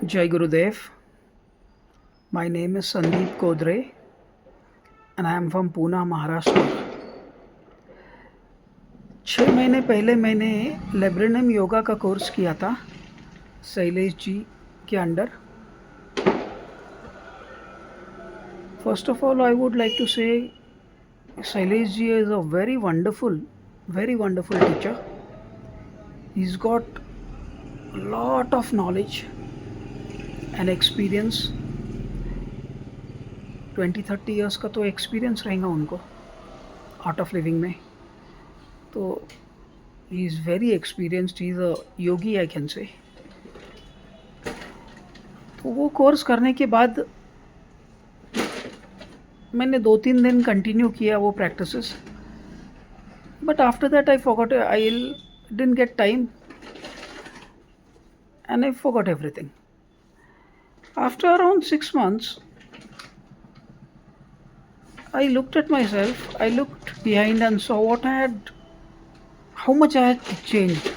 Jai Gurudev. My name is Sandeep Kodre and I am from Pune, Maharashtra. 6 महीने पहले मैंने लेब्रेनम योगा का course किया था शैलेश जी के under. First of all I would like to say Shailesh ji is a very wonderful teacher. He's got a lot of knowledge and experience. 20-30 years का तो experience रहेगा उनको आर्ट ऑफ लिविंग में. तो he is very experienced. He is a Yogi I can say. तो वो course करने के बाद मैंने 2-3 दिन कंटिन्यू किया वो practices. But after that I forgot. I didn't get time and I forgot everything. After around 6 months, I looked at myself. I looked behind and saw how much I had changed.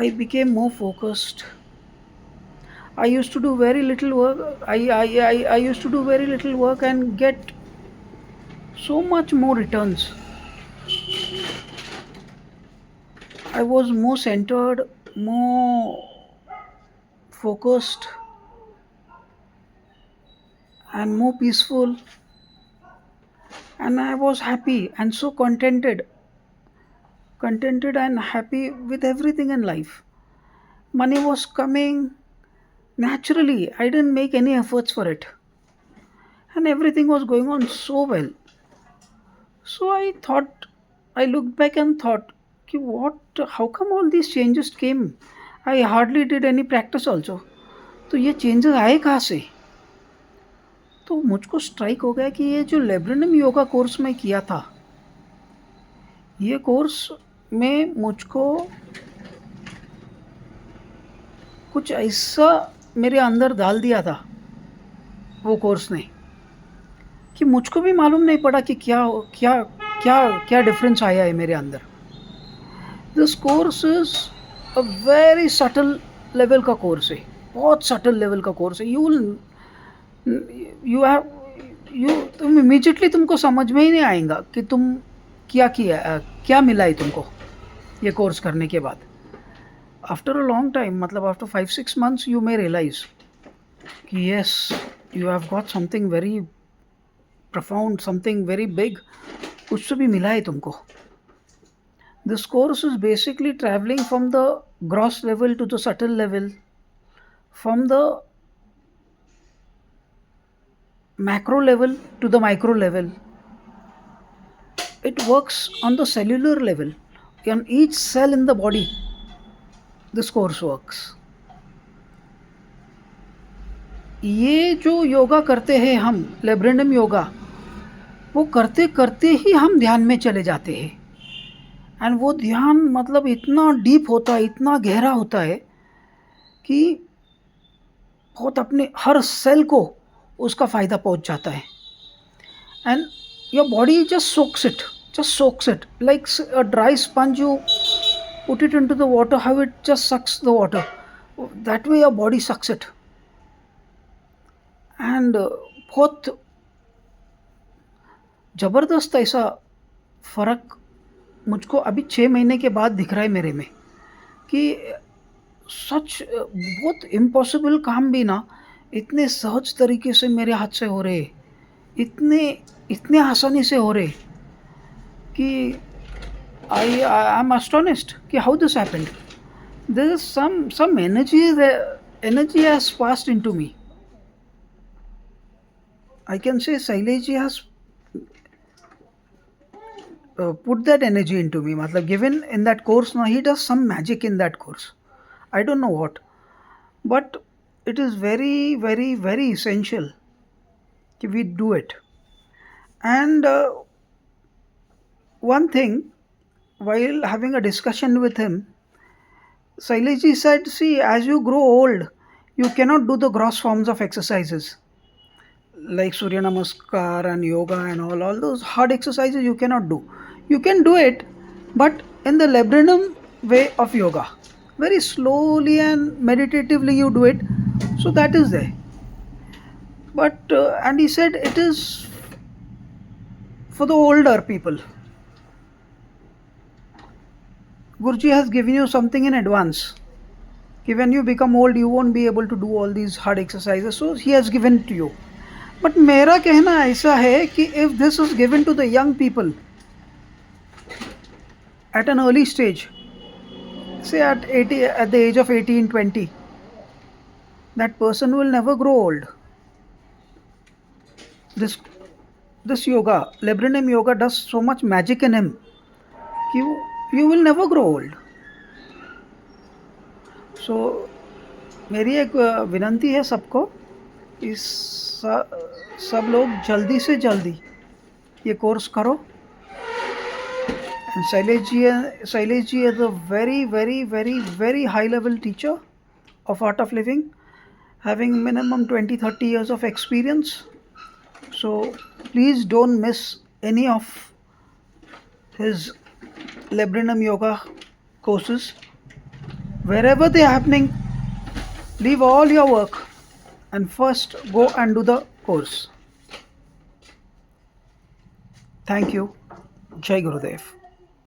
I became more focused. I used to do very little work. I used to do very little work and get so much more returns. I was more centered, more focused, and more peaceful. And I was happy and so contented and happy with everything in life. Money was coming naturally. I didn't make any efforts for it. And everything was going on so well. So I looked back and thought, "Ki how come all these changes came? I hardly did any practice also. तो ये changes आए कहाँ से?" तो मुझको strike हो गया कि ये जो लेब्रेनम योगा कोर्स में किया था, ये कोर्स में मुझको कुछ ऐसा मेरे अंदर डाल दिया था वो कोर्स ने कि मुझको भी मालूम नहीं पड़ा कि क्या क्या क्या क्या डिफरेंस आया है मेरे अंदर. This course is a very subtle level का कोर्स है. बहुत सटल लेवल का कोर्स है. यू हैव तुम इमीजिएटली तुमको समझ में ही नहीं आएगा कि तुम क्या किया, क्या मिला है तुमको ये कोर्स करने के बाद. आफ्टर अ लॉन्ग टाइम, मतलब after 5-6 months, you may realise कि yes, you have got something very profound, something very big. कुछ तो भी मिला है तुमको. This course is basically traveling from the gross level to the subtle level, from the macro level to the micro level. It works on the cellular level. On each cell in the body, this course works. ये जो योगा करते हैं हम, लेब्रेनम योगा, वो करते करते ही हम ध्यान में चले जाते हैं. एंड वो ध्यान मतलब इतना डीप होता है, इतना गहरा होता है कि बहुत अपने हर सेल को उसका फ़ायदा पहुंच जाता है. And your body just soaks it like a dry sponge. You put it into the water, how it just sucks the water. That way your body sucks it. And बहुत ज़बरदस्त ऐसा फ़र्क मुझको अभी 6 महीने के बाद दिख रहा है मेरे में कि सच बहुत इम्पॉसिबल काम भी ना इतने सहज तरीके से मेरे हाथ से हो रहे, इतने इतने आसानी से हो रहे कि आई एम astonished कि how this happened. There is some energy has passed into me. I can say Shailesh ji has put that energy into me. मतलब given in that course, now he does some magic in that course. I don't know what, but it is very essential that we do it. And one thing, while having a discussion with him, Shailesh ji said, "See, as you grow old, you cannot do the gross forms of exercises like Surya Namaskar and yoga and all those hard exercises you cannot do. You can do it, but in the laburnum way of yoga. very slowly and meditatively you do it. So that is there. But and he said it is for the older people. Guruji has given you something in advance. कि when you become old you won't be able to do all these hard exercises, so he has given it to you. But मेरा कहना ऐसा है कि if this is given to the young people at an early stage, say at 80, at the age of 18, 20, that person will never grow old. This yoga, Librinum yoga, does so much magic in him. You will never grow old. So मेरी एक विनंती है सबको, इस सब लोग जल्दी से जल्दी ये कोर्स करो. And Shailesh ji is a very, very, very, very high level teacher of Art of Living, having minimum 20, 30 years of experience. So please don't miss any of his Librinum Yoga courses. Wherever they are happening, leave all your work and first go and do the course. Thank you. Jai Gurudev.